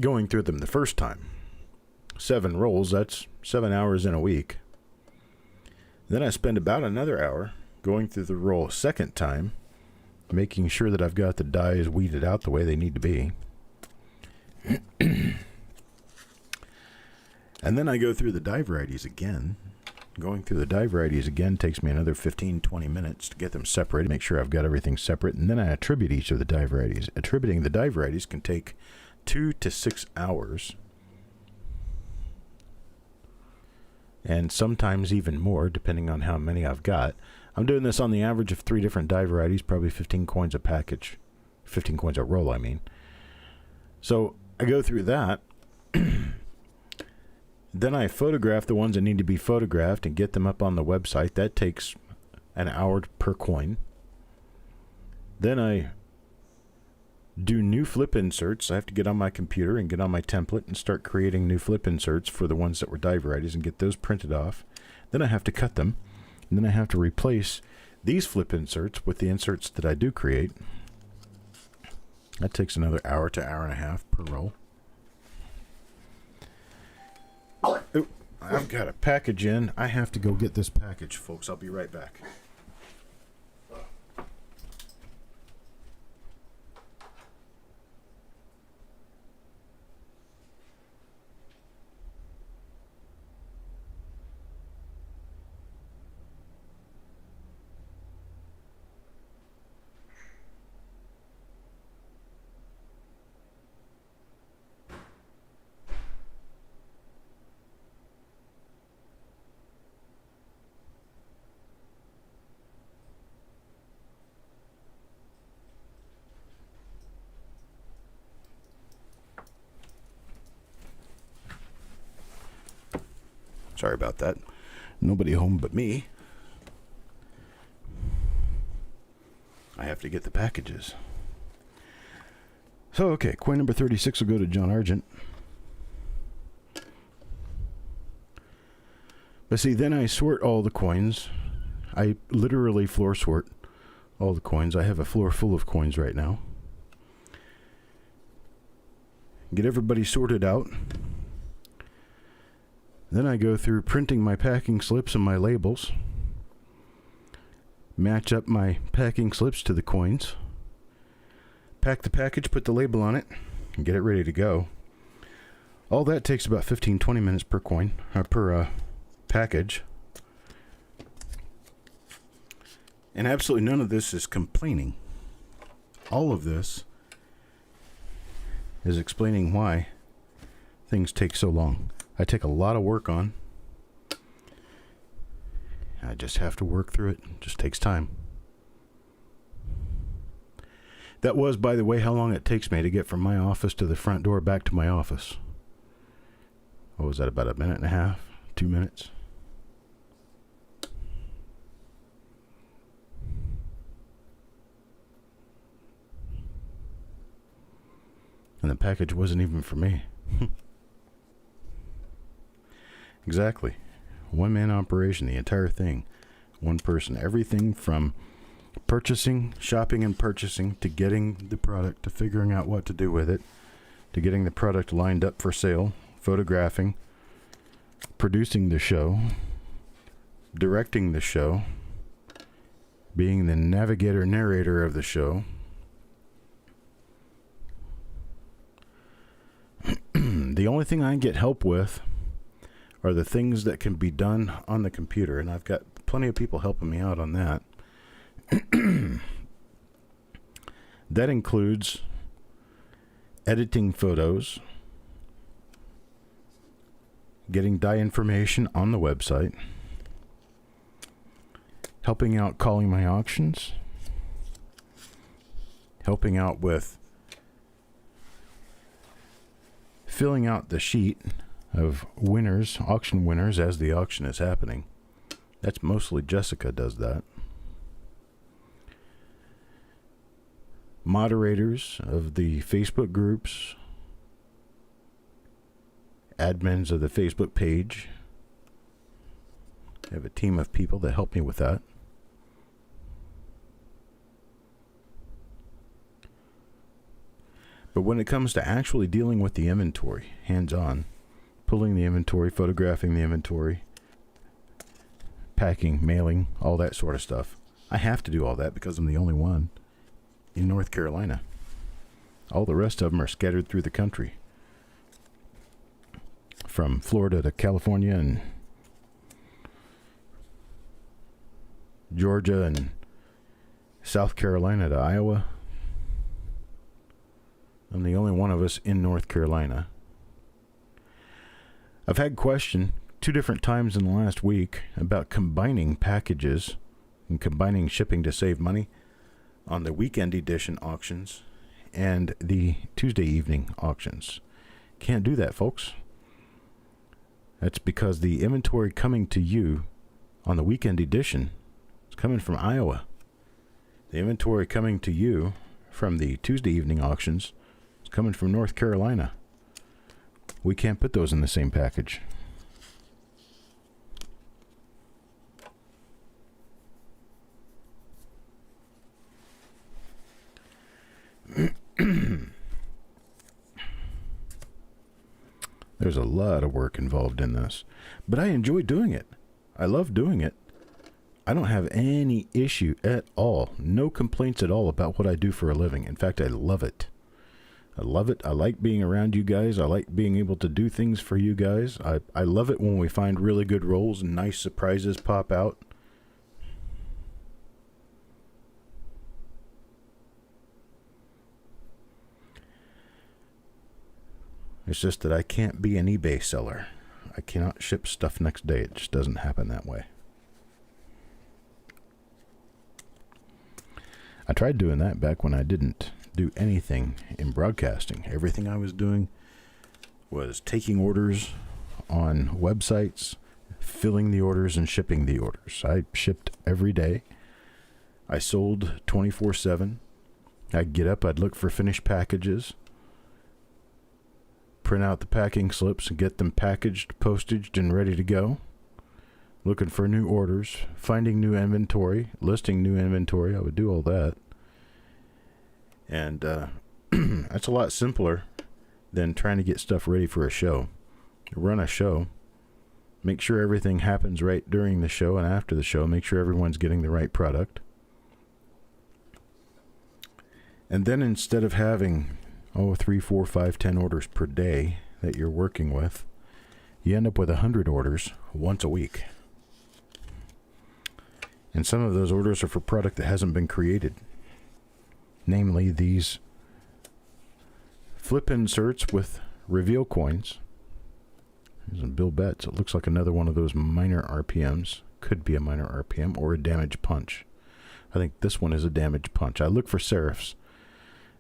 going through them the first time. 7 rolls, that's 7 hours in a week. Then I spend about another hour going through the roll a second time, making sure that I've got the dies weeded out the way they need to be. And then I go through the die varieties again. Going through the die varieties again takes me another 15-20 minutes to get them separated, make sure I've got everything separate, and then I attribute each of the die varieties. Attributing the die varieties can take 2 to 6 hours. And sometimes even more, depending on how many I've got. I'm doing this on the average of 3 different die varieties, probably 15 coins a package. 15 coins a roll, I mean. So I go through that. Then I photograph the ones that need to be photographed and get them up on the website. That takes an hour per coin. Then I do new flip inserts. I have to get on my computer and get on my template and start creating new flip inserts for the ones that were die varieties and get those printed off. Then I have to cut them. And then I have to replace these flip inserts with the inserts that I do create. That takes another hour to hour and a half per roll. Oh, I've got a package in. I have to go get this package, folks. I'll be right back. Sorry about that. Nobody home but me. I have to get the packages. So, okay, coin number 36 will go to John Argent. But see, then I sort all the coins. I literally floor sort all the coins. I have a floor full of coins right now. Get everybody sorted out. Then I go through printing my packing slips and my labels. Match up my packing slips to the coins. Pack the package, put the label on it, and get it ready to go. All that takes about 15-20 minutes per coin, per package. And absolutely none of this is complaining. All of this is explaining why things take so long. I take a lot of work on. I just have to work through it. It just takes time. That was, by the way, how long it takes me to get from my office to the front door back to my office. What was that, about a minute and a half? 2 minutes? And the package wasn't even for me. Exactly. One-man operation, the entire thing. One person. Everything from purchasing, shopping and purchasing, to getting the product, to figuring out what to do with it, to getting the product lined up for sale, photographing, producing the show, directing the show, being the navigator, narrator of the show. The only thing I get help with are the things that can be done on the computer, and I've got plenty of people helping me out on that. That includes editing photos, getting dye information on the website, helping out calling my auctions, helping out with filling out the sheet of winners, auction winners, as the auction is happening. That's mostly Jessica does that. Moderators of the Facebook groups, admins of the Facebook page. I have a team of people that help me with that. But when it comes to actually dealing with the inventory, hands-on, pulling the inventory, photographing the inventory, packing, mailing, all that sort of stuff, I have to do all that because I'm the only one in North Carolina. All the rest of them are scattered through the country, from Florida to California and Georgia and South Carolina to Iowa. I'm the only one of us in North Carolina. I've had question 2 different times in the last week about combining packages and combining shipping to save money on the weekend edition auctions and the Tuesday evening auctions. Can't do that, folks. That's because the inventory coming to you on the weekend edition is coming from Iowa. The inventory coming to you from the Tuesday evening auctions is coming from North Carolina. We can't put those in the same package. There's a lot of work involved in this, but I enjoy doing it. I love doing it. I don't have any issue at all, no complaints at all about what I do for a living. In fact, I love it. I love it. I like being around you guys. I like being able to do things for you guys. I love it when we find really good roles and nice surprises pop out. It's just that I can't be an eBay seller. I cannot ship stuff next day. It just doesn't happen that way. I tried doing that back when I didn't do anything in broadcasting. Everything I was doing was taking orders on websites, filling the orders, and shipping the orders. I shipped every day. I sold 24/7. I'd get up, I'd look for finished packages, print out the packing slips and get them packaged, postaged, and ready to go. Looking for new orders, finding new inventory, listing new inventory. I would do all that. And that's a lot simpler than trying to get stuff ready for a show. Run a show, make sure everything happens right during the show and after the show, make sure everyone's getting the right product. And then instead of having 3, 4, 5, 10 orders per day that you're working with, you end up with 100 orders once a week. And some of those orders are for product that hasn't been created. Namely, these flip inserts with reveal coins. There's a Bill Betts. It looks like another one of those minor RPMs. Could be a minor RPM or a damage punch. I think this one is a damage punch. I look for serifs.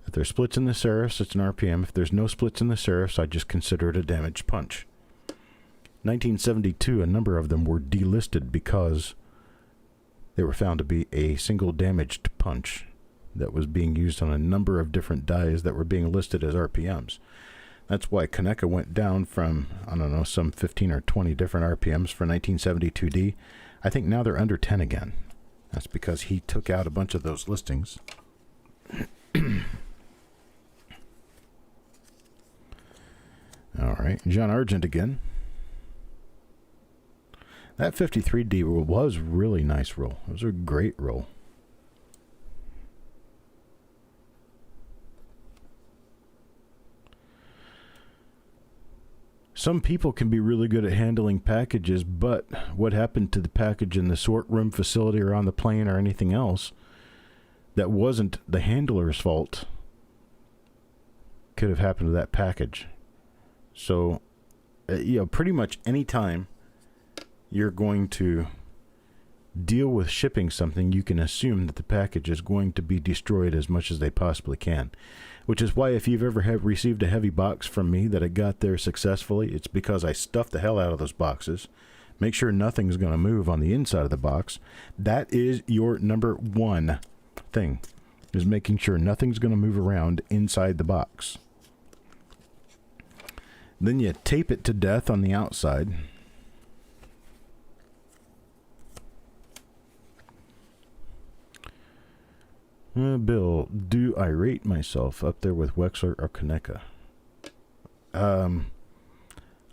If there's splits in the serifs, it's an RPM. If there's no splits in the serifs, I just consider it a damage punch. 1972, a number of them were delisted because they were found to be a single damaged punch that was being used on a number of different dies that were being listed as RPMs. That's why Kaneka went down from, I don't know, some 15 or 20 different RPMs for 1972D. I think now they're under 10 again. That's because he took out a bunch of those listings. All right, John Argent again. That 53D roll was really nice roll. It was a great roll. Some people can be really good at handling packages, but what happened to the package in the sort room facility or on the plane or anything else that wasn't the handler's fault could have happened to that package. So, pretty much any time you're going to deal with shipping something, you can assume that the package is going to be destroyed as much as they possibly can. Which is why if you've ever received a heavy box from me that it got there successfully, it's because I stuffed the hell out of those boxes. Make sure nothing's going to move on the inside of the box. That is your number one thing, is making sure nothing's going to move around inside the box. Then you tape it to death on the outside. Bill, do I rate myself up there with Wexler or Kaneka? I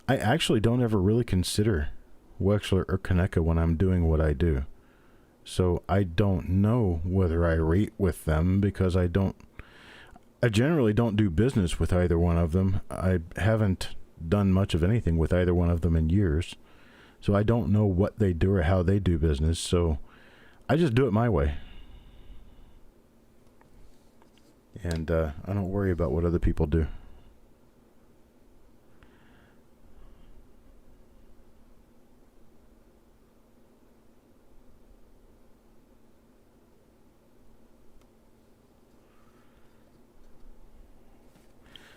actually don't ever really consider Wexler or Kaneka when I'm doing what I do. So I don't know whether I rate with them because I generally don't do business with either one of them. I haven't done much of anything with either one of them in years. So I don't know what they do or how they do business. So I just do it my way. And I don't worry about what other people do.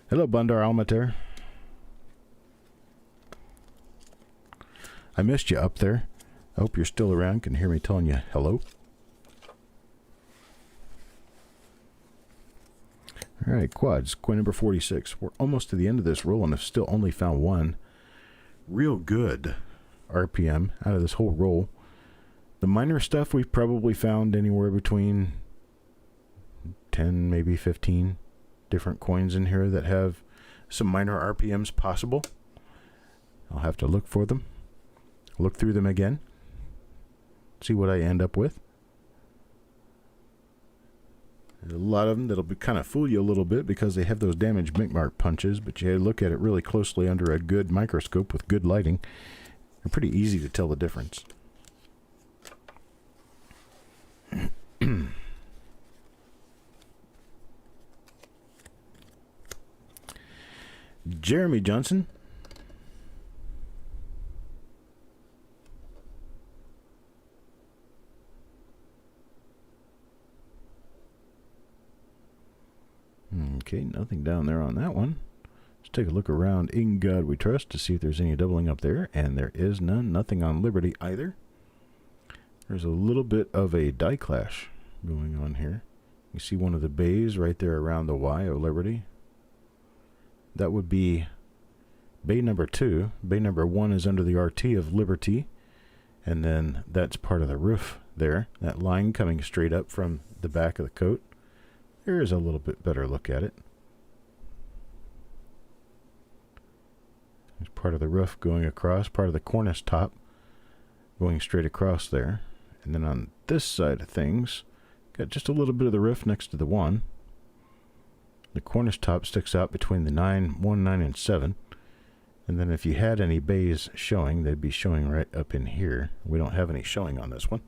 Hello, Bandar Almater. I missed you up there. I hope you're still around, can hear me telling you hello. All right, quads, coin number 46. We're almost to the end of this roll and have still only found one real good RPM out of this whole roll. The minor stuff we've probably found anywhere between 10, maybe 15 different coins in here that have some minor RPMs possible. I'll have to look for them, look through them again, see what I end up with. There's a lot of them that'll be kind of fool you a little bit because they have those damaged mink mark punches, but you look at it really closely under a good microscope with good lighting. They're pretty easy to tell the difference. Jeremy Johnson. Okay, nothing down there on that one. Let's take a look around In God We Trust to see if there's any doubling up there, and there is none. Nothing on Liberty either. There's a little bit of a die clash going on here. You see one of the bays right there around the Y of Liberty. That would be bay number 2. Bay number 1 is under the RT of Liberty, and then that's part of the roof there. That line coming straight up from the back of the coat. There is a little bit better look at it. There's part of the roof going across, part of the cornice top going straight across there. And then on this side of things, got just a little bit of the roof next to the 1. The cornice top sticks out between the 1, 9, and 7. And then if you had any bays showing, they'd be showing right up in here. We don't have any showing on this one.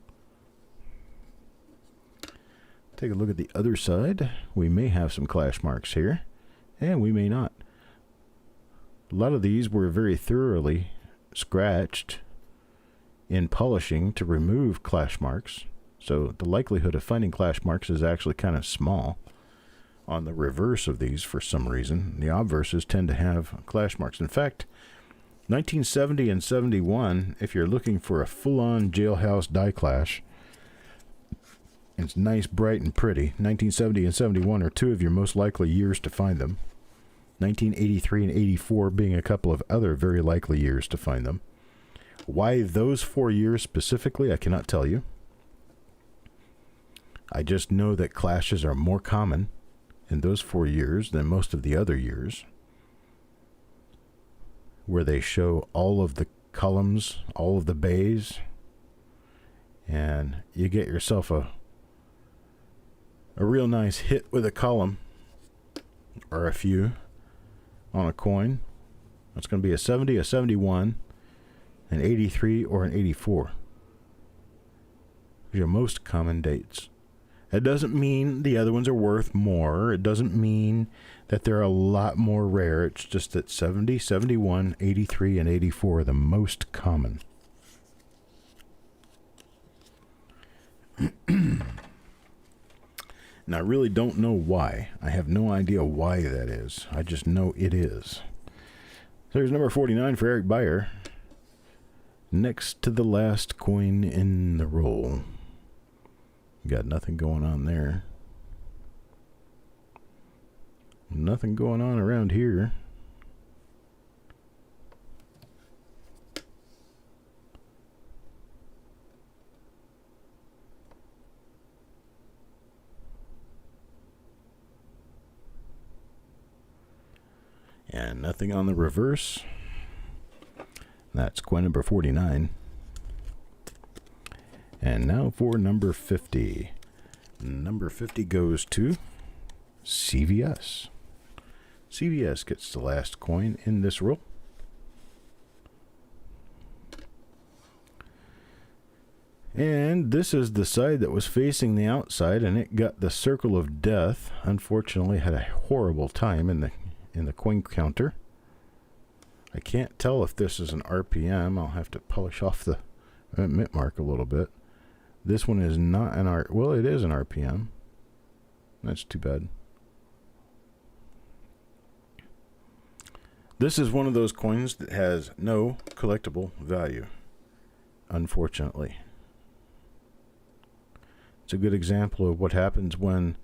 Take a look at the other side. We may have some clash marks here, and we may not. A lot of these were very thoroughly scratched in polishing to remove clash marks. So the likelihood of finding clash marks is actually kind of small. On the reverse of these, for some reason, the obverses tend to have clash marks. In fact, 1970 and 71, if you're looking for a full-on jailhouse die clash, it's nice, bright, and pretty. 1970 and 71 are two of your most likely years to find them. 1983 and 84 being a couple of other very likely years to find them. Why those 4 years specifically, I cannot tell you. I just know that clashes are more common in those 4 years than most of the other years, where they show all of the columns, all of the bays, and you get yourself a real nice hit with a column or a few on a coin. That's going to be a 70, a 71, an 83, or an 84. These are your most common dates. It doesn't mean the other ones are worth more. It doesn't mean that they're a lot more rare. It's just that 70, 71, 83, and 84 are the most common. And I really don't know why. I have no idea why that is. I just know it is. So here's number 49 for Eric Beyer. Next to the last coin in the roll. Got nothing going on there. Nothing going on around here. And nothing on the reverse. That's coin number 49. And now for number 50. Number 50 goes to CVS. CVS gets the last coin in this roll. And this is the side that was facing the outside, and it got the circle of death. Unfortunately, had a horrible time in the coin counter. I can't tell if this is an RPM. I'll have to polish off the mint mark a little bit. This one is not an well, it is an RPM. That's too bad. This is one of those coins that has no collectible value, unfortunately. It's a good example of what happens when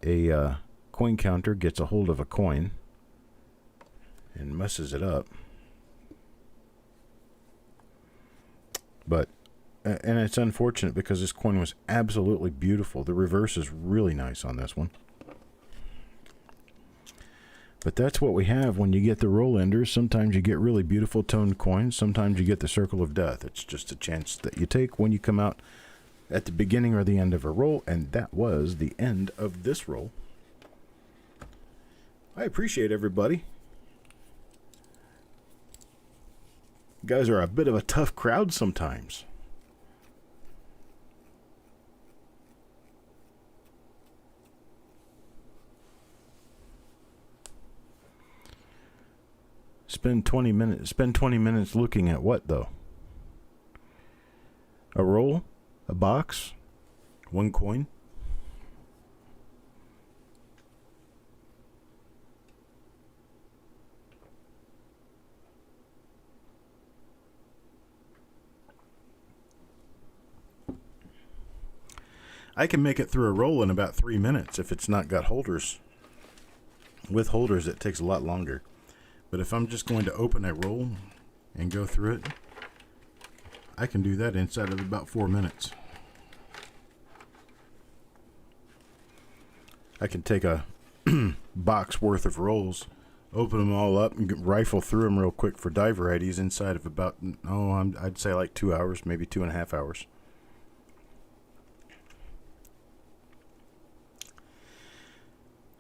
a coin counter gets a hold of a coin and messes it up. But and it's unfortunate because this coin was absolutely beautiful. The reverse is really nice on this one. But that's what we have when you get the roll enders. Sometimes you get really beautiful toned coins. Sometimes you get the circle of death. It's just a chance that you take when you come out at the beginning or the end of a roll. And that was the end of this roll. I appreciate everybody. You guys are a bit of a tough crowd sometimes. Spend 20 minutes looking at what, though? A roll? A box? One coin? I can make it through a roll in about 3 minutes if it's not got holders. With holders, it takes a lot longer. But if I'm just going to open a roll and go through it, I can do that inside of about 4 minutes. I can take a box worth of rolls, open them all up, and rifle through them real quick for die varieties inside of about, I'd say like 2 hours, maybe 2.5 hours.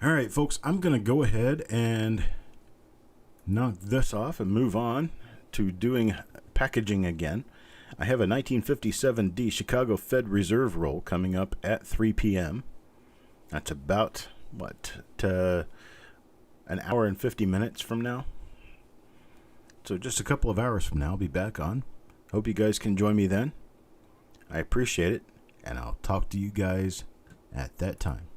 All right, folks, I'm going to go ahead and knock this off and move on to doing packaging again. I have a 1957D Chicago Fed Reserve roll coming up at 3 p.m. That's about, an hour and 50 minutes from now. So just a couple of hours from now, I'll be back on. Hope you guys can join me then. I appreciate it, and I'll talk to you guys at that time.